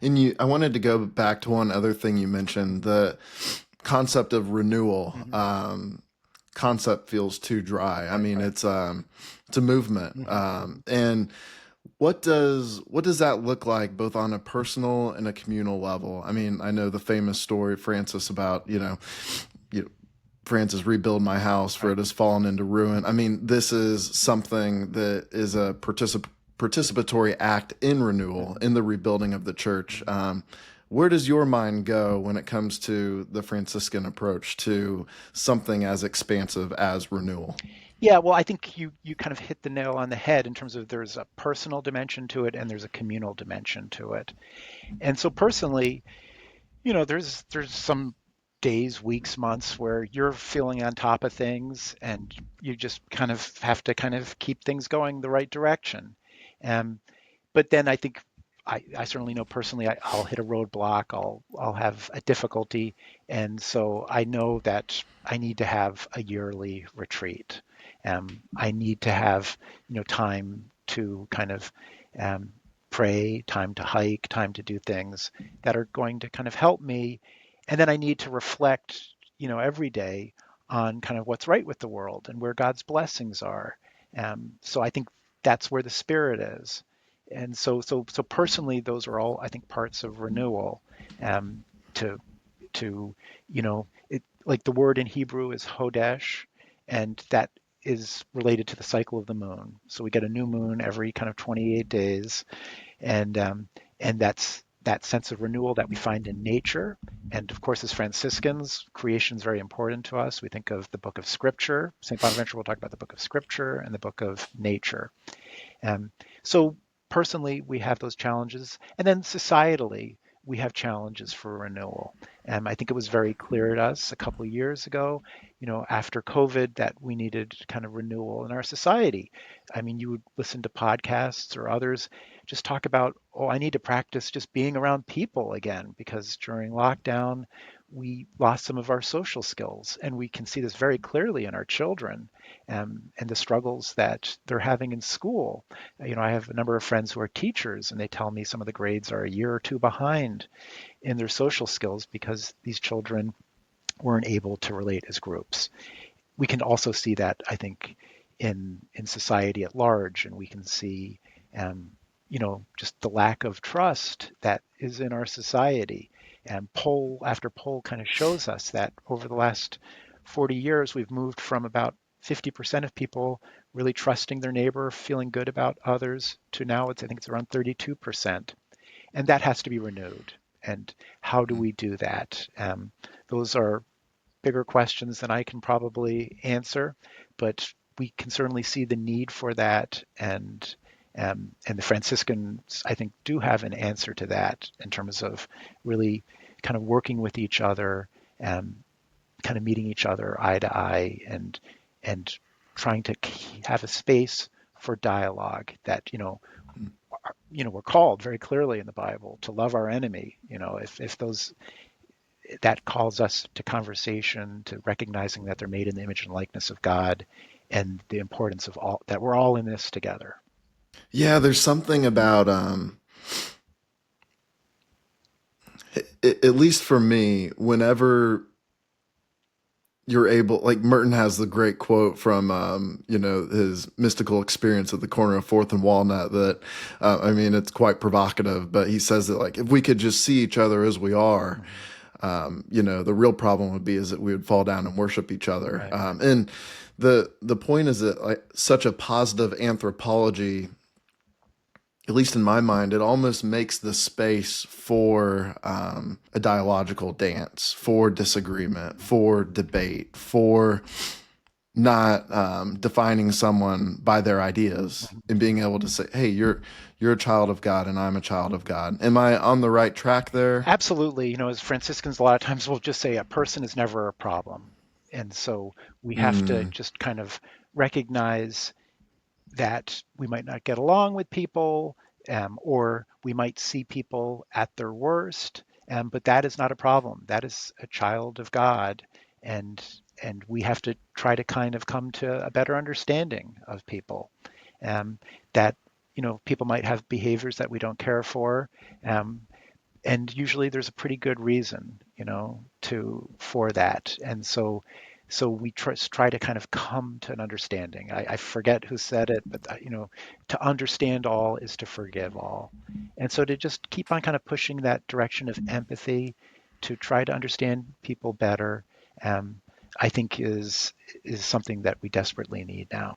I wanted to go back to one other thing you mentioned, the concept of renewal. Hmm. Concept feels too dry. I Right, mean, right. it's a movement. Hmm. And what does that look like both on a personal and a communal level? I mean, I know the famous story, Francis, about, Francis, rebuild my house for Right. it has fallen into ruin. I mean, this is something that is a participatory act in renewal, Hmm. in the rebuilding of the church. Hmm. Where does your mind go when it comes to the Franciscan approach to something as expansive as renewal? Yeah, well, I think you kind of hit the nail on the head in terms of there's a personal dimension to it and there's a communal dimension to it. And so personally, there's some days, weeks, months where you're feeling on top of things and you just kind of have to kind of keep things going the right direction. Um, but then I think I certainly know personally I'll hit a roadblock, I'll have a difficulty, and so I know that I need to have a yearly retreat. I need to have time to kind of um, pray, time to hike, time to do things that are going to kind of help me, and then I need to reflect every day on kind of what's right with the world and where God's blessings are. So I think that's where the spirit is. And so personally, those are all I think parts of renewal. Um, to it like the word in Hebrew is hodesh, and that is related to the cycle of the moon. So we get a new moon every kind of 28 days, and that's that sense of renewal that we find in nature. And of course, as Franciscans, creation is very important to us. We think of the book of Scripture. St. Bonaventure will talk about the book of Scripture and the book of nature. Um, so personally, we have those challenges, and then societally, we have challenges for renewal. I think it was very clear to us a couple of years ago, after COVID, that we needed kind of renewal in our society. I mean, you would listen to podcasts or others just talk about, oh, I need to practice just being around people again because during lockdown, we lost some of our social skills, and we can see this very clearly in our children and the struggles that they're having in school. I have a number of friends who are teachers, and they tell me some of the grades are a year or two behind in their social skills because these children weren't able to relate as groups. We can also see that, I think, in society at large, and we can see, just the lack of trust that is in our society. And poll after poll kind of shows us that over the last 40 years, we've moved from about 50% of people really trusting their neighbor, feeling good about others, to now I think it's around 32%. And that has to be renewed. And how do we do that? Those are bigger questions than I can probably answer, but we can certainly see the need for that. And the Franciscans, I think, do have an answer to that in terms of really kind of working with each other, um, kind of meeting each other eye to eye, and trying to have a space for dialogue that we're called very clearly in the Bible to love our enemy. If those that calls us to conversation, to recognizing that they're made in the image and likeness of God, and the importance of all that we're all in this together. Yeah, there's something about at least for me, whenever you're able, like Merton has the great quote from his mystical experience at the corner of Fourth and Walnut that I mean it's quite provocative, but he says that like if we could just see each other as we are, Hmm. the real problem would be is that we would fall down and worship each other. Right, right. And the point is that like such a positive anthropology, at least in my mind, it almost makes the space for a dialogical dance, for disagreement, for debate, for not defining someone by their ideas Mhm. and being able to say, "Hey, you're a child of God, and I'm a child of God." Am I on the right track there? Absolutely. As Franciscans, a lot of times we'll just say a person is never a problem. And so we have to Mm, just kind of recognize that we might not get along with people, or we might see people at their worst, but that is not a problem. That is a child of God, and and we have to try to kind of come to a better understanding of people. That people might have behaviors that we don't care for, um, and usually there's a pretty good reason, to for that. And so we try to kind of come to an understanding. I forget who said it, but to understand all is to forgive all. And so to just keep on kind of pushing that direction of empathy, to try to understand people better, um, I think is something that we desperately need now.